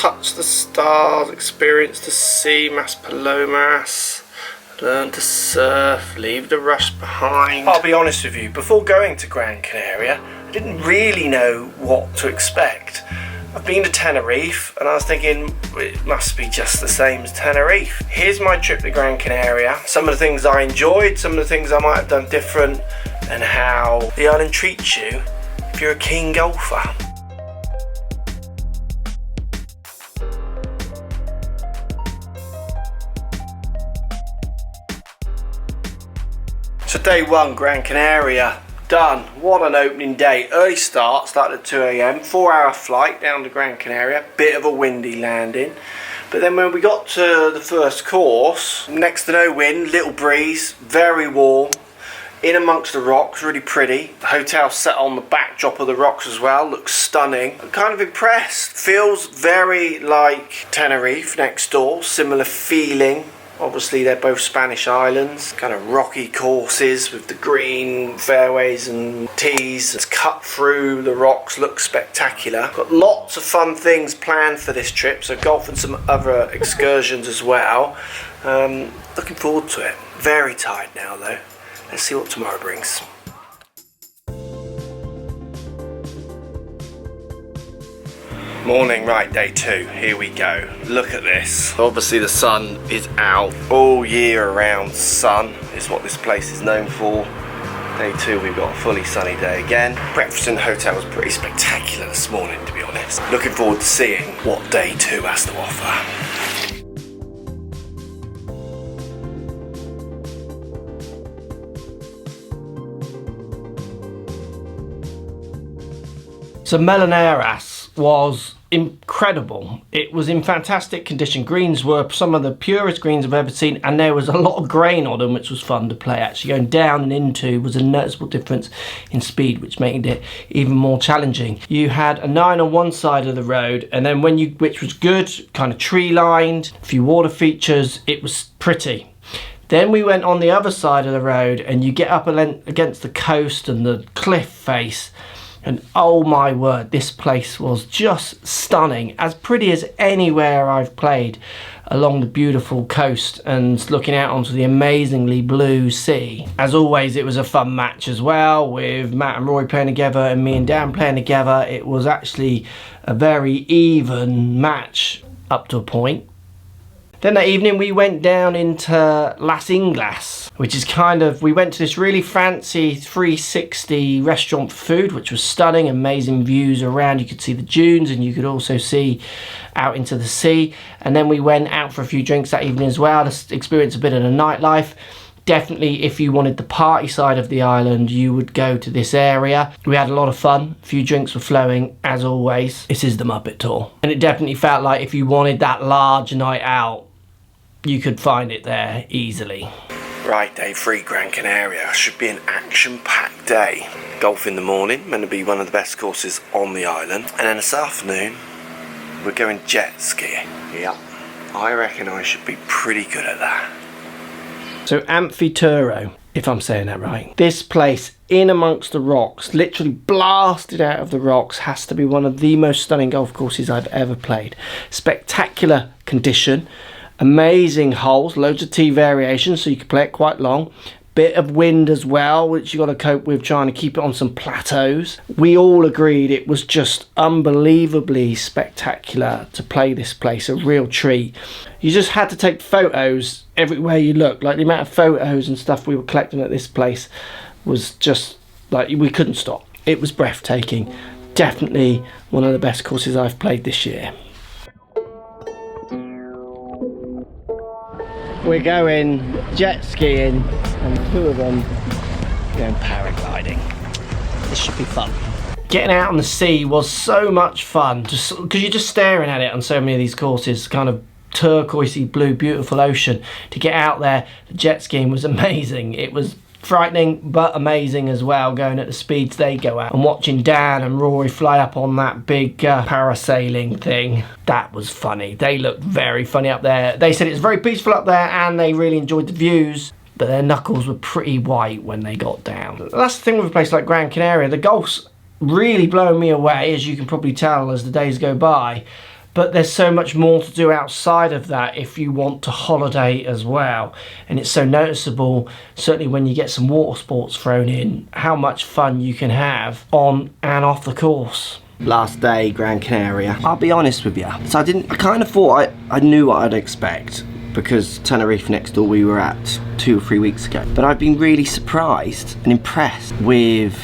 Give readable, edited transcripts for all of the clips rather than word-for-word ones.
touch the stars, experience the sea, Mas Palomas, learn to surf, leave the rush behind. I'll be honest with you, before going to Gran Canaria, I didn't really know what to expect. I've been to Tenerife and I was thinking it must be just the same as Tenerife. Here's my trip to Gran Canaria, some of the things I enjoyed, some of the things I might have done different, and how the island treats you if you're a keen golfer. So day one, Gran Canaria, done. What an opening day. Early start, started at 2 AM, 4-hour flight down to Gran Canaria, bit of a windy landing. But then when we got to the first course, next to no wind, little breeze, very warm, in amongst the rocks, really pretty. The hotel set on the backdrop of the rocks as well, looks stunning. I'm kind of impressed. Feels very like Tenerife next door, similar feeling. Obviously they're both Spanish islands, kind of rocky courses with the green fairways and tees. It's cut through the rocks, looks spectacular. Got lots of fun things planned for this trip, so golf and some other excursions as well. Looking forward to it. Very tired now though. Let's see what tomorrow brings. Morning, right, day two, here we go. Look at this. Obviously the sun is out. All year round sun is what this place is known for. Day two, we've got a fully sunny day again. Breakfast in the hotel was pretty spectacular this morning, to be honest. Looking forward to seeing what day two has to offer. So Melaneras was incredible. It was in fantastic condition. Greens were some of the purest greens I've ever seen, and there was a lot of grain on them, which was fun to play. Actually going down and into was a noticeable difference in speed, which made it even more challenging. You had a 9 on one side of the road, and then which was good, kind of tree lined, a few water features. It was pretty. Then we went on the other side of the road, and you get up against the coast and the cliff face. And oh my word, this place was just stunning. As pretty as anywhere I've played along the beautiful coast and looking out onto the amazingly blue sea. As always, it was a fun match as well, with Matt and Roy playing together and me and Dan playing together. It was actually a very even match up to a point. Then that evening we went down into Las Inglas, which is we went to this really fancy 360 restaurant for food, which was stunning, amazing views around. You could see the dunes and you could also see out into the sea. And then we went out for a few drinks that evening as well to experience a bit of the nightlife. Definitely, if you wanted the party side of the island, you would go to this area. We had a lot of fun. A few drinks were flowing, as always. This is the Muppet Tour. And it definitely felt like if you wanted that large night out, you could find it there easily. Right, day three, Gran Canaria. Should be an action-packed day. Golf in the morning, meant to be one of the best courses on the island. And then this afternoon, we're going jet skiing. Yep, I reckon I should be pretty good at that. So Ampitheatre, if I'm saying that right. This place in amongst the rocks, literally blasted out of the rocks, has to be one of the most stunning golf courses I've ever played. Spectacular condition. Amazing holes, loads of tee variations, so you can play it quite long. Bit of wind as well, which you got to cope with trying to keep it on some plateaus. We all agreed it was just unbelievably spectacular to play this place, a real treat. You just had to take photos everywhere you looked. Like the amount of photos and stuff we were collecting at this place was just like we couldn't stop. It was breathtaking. Definitely one of the best courses I've played this year. We're going jet skiing and two of them going paragliding. This should be fun. Getting out on the sea was so much fun, just because you're just staring at it on so many of these courses, kind of turquoisey blue, beautiful ocean. To get out there, the jet skiing was amazing. It was frightening but amazing as well, going at the speeds they go at, and watching Dan and Rory fly up on that big parasailing thing. That was funny. They looked very funny up there. They said it was very peaceful up there and they really enjoyed the views, but their knuckles were pretty white when they got down. That's the thing with a place like Gran Canaria. The golf's really blowing me away, as you can probably tell as the days go by, but there's so much more to do outside of that if you want to holiday as well. And it's so noticeable, certainly when you get some water sports thrown in, how much fun you can have on and off the course. Last day, Gran Canaria. I'll be honest with you. So I kind of thought I knew what I'd expect, because Tenerife next door we were at 2 or 3 weeks ago. But I've been really surprised and impressed with,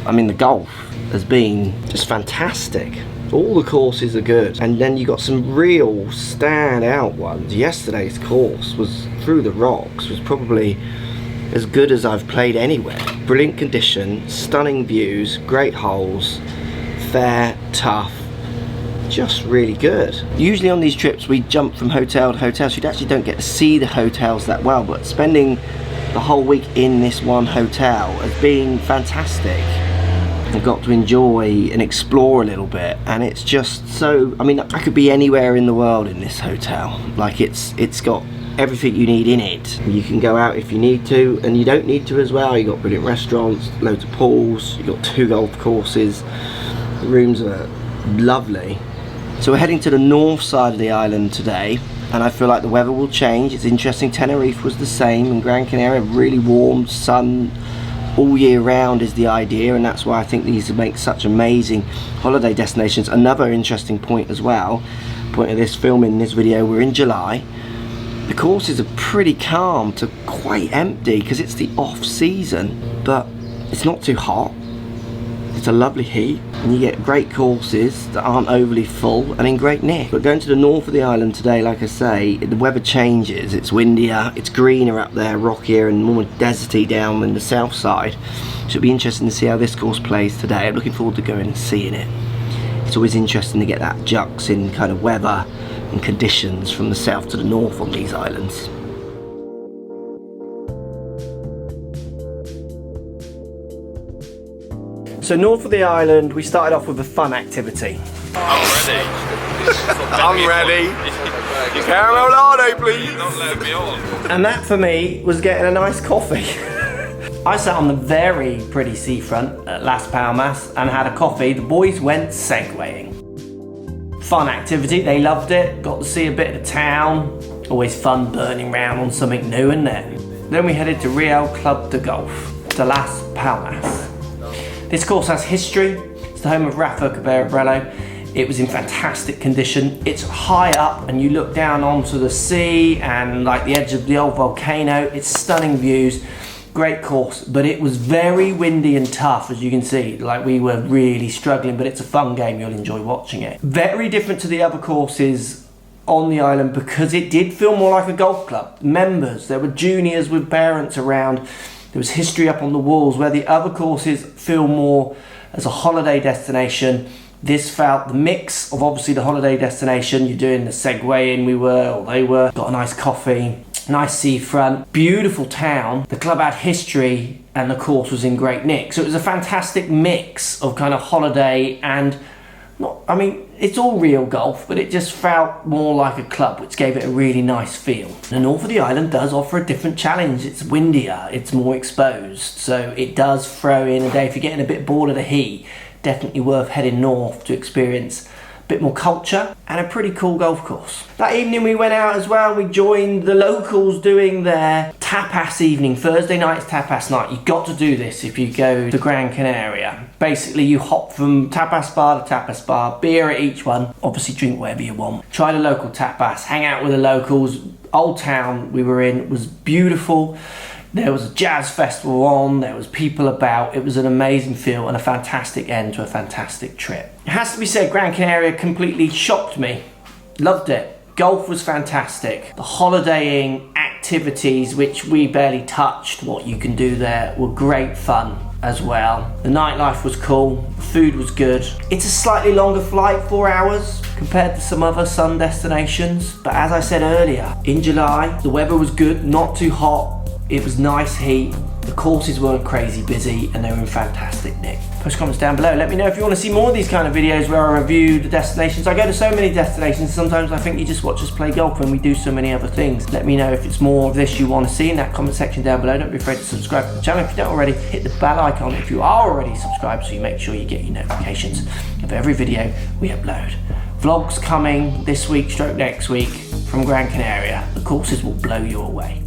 the golf has been just fantastic. All the courses are good, and then you got some real standout ones. Yesterday's course was through the rocks, was probably as good as I've played anywhere. Brilliant condition, stunning views, great holes, fair, tough, just really good. Usually on these trips we jump from hotel to hotel, so you actually don't get to see the hotels that well, but spending the whole week in this one hotel has been fantastic. I've got to enjoy and explore a little bit, and it's just so, I could be anywhere in the world in this hotel. Like it's got everything you need in it. You can go out if you need to, and you don't need to as well. You got brilliant restaurants, loads of pools, you got 2 golf courses, the rooms are lovely. So we're heading to the north side of the island today, and I feel like the weather will change. It's interesting, Tenerife was the same, and Gran Canaria, really warm, sun all year round is the idea, and that's why I think these make such amazing holiday destinations. Another interesting point as well, point of this filming this video, we're in July. The courses are pretty calm to quite empty because it's the off season, but it's not too hot. It's a lovely heat, and you get great courses that aren't overly full and in great nick. But going to the north of the island today, like I say, the weather changes. It's windier, it's greener up there, rockier, and more deserty down in the south side. So it'll be interesting to see how this course plays today. I'm looking forward to going and seeing it. It's always interesting to get that jux in kind of weather and conditions from the south to the north on these islands. So north of the island, we started off with a fun activity. I'm ready. I'm ready. Caramel latte, please. Don't let me on. And that for me was getting a nice coffee. I sat on the very pretty seafront at Las Palmas and had a coffee. The boys went segwaying. Fun activity, they loved it. Got to see a bit of the town. Always fun burning around on something new, isn't it? Then we headed to Rio Club the Gulf, to Las Palmas. This course has history. It's the home of Rafa Cabrera. It was in fantastic condition. It's high up and you look down onto the sea and like the edge of the old volcano. It's stunning views, great course, but it was very windy and tough, as you can see. Like we were really struggling, but it's a fun game. You'll enjoy watching it. Very different to the other courses on the island because it did feel more like a golf club. Members, there were juniors with parents around. There was history up on the walls, where the other courses feel more as a holiday destination. This felt the mix of obviously the holiday destination. You're doing the segwaying, they were. Got a nice coffee, nice seafront, beautiful town. The club had history and the course was in great nick. So it was a fantastic mix of kind of holiday and it's all real golf, but it just felt more like a club, which gave it a really nice feel. The north of the island does offer a different challenge. It's windier, it's more exposed, so it does throw in a day. If you're getting a bit bored of the heat, definitely worth heading north to experience a bit more culture and a pretty cool golf course. That evening we went out as well. We joined the locals doing their tapas evening. Thursday night is tapas night. You've got to do this if you go to Gran Canaria. Basically you hop from tapas bar to tapas bar, beer at each one. Obviously drink whatever you want. Try the local tapas, hang out with the locals. Old Town we were in was beautiful. There was a jazz festival on, there was people about. It was an amazing feel and a fantastic end to a fantastic trip. It has to be said, Gran Canaria completely shocked me. Loved it. Golf was fantastic. The holidaying activities, which we barely touched, what you can do there, were great fun as well. The nightlife was cool, food was good. It's a slightly longer flight, 4 hours, compared to some other sun destinations. But as I said earlier, in July, the weather was good, not too hot. It was nice heat, the courses weren't crazy busy, and they were in fantastic nick. Post comments down below. Let me know if you want to see more of these kind of videos where I review the destinations. I go to so many destinations, sometimes I think you just watch us play golf when we do so many other things. Let me know if it's more of this you want to see in that comment section down below. Don't be afraid to subscribe to the channel if you don't already. Hit the bell icon if you are already subscribed so you make sure you get your notifications of every video we upload. Vlogs coming this week, stroke next week from Gran Canaria. The courses will blow you away.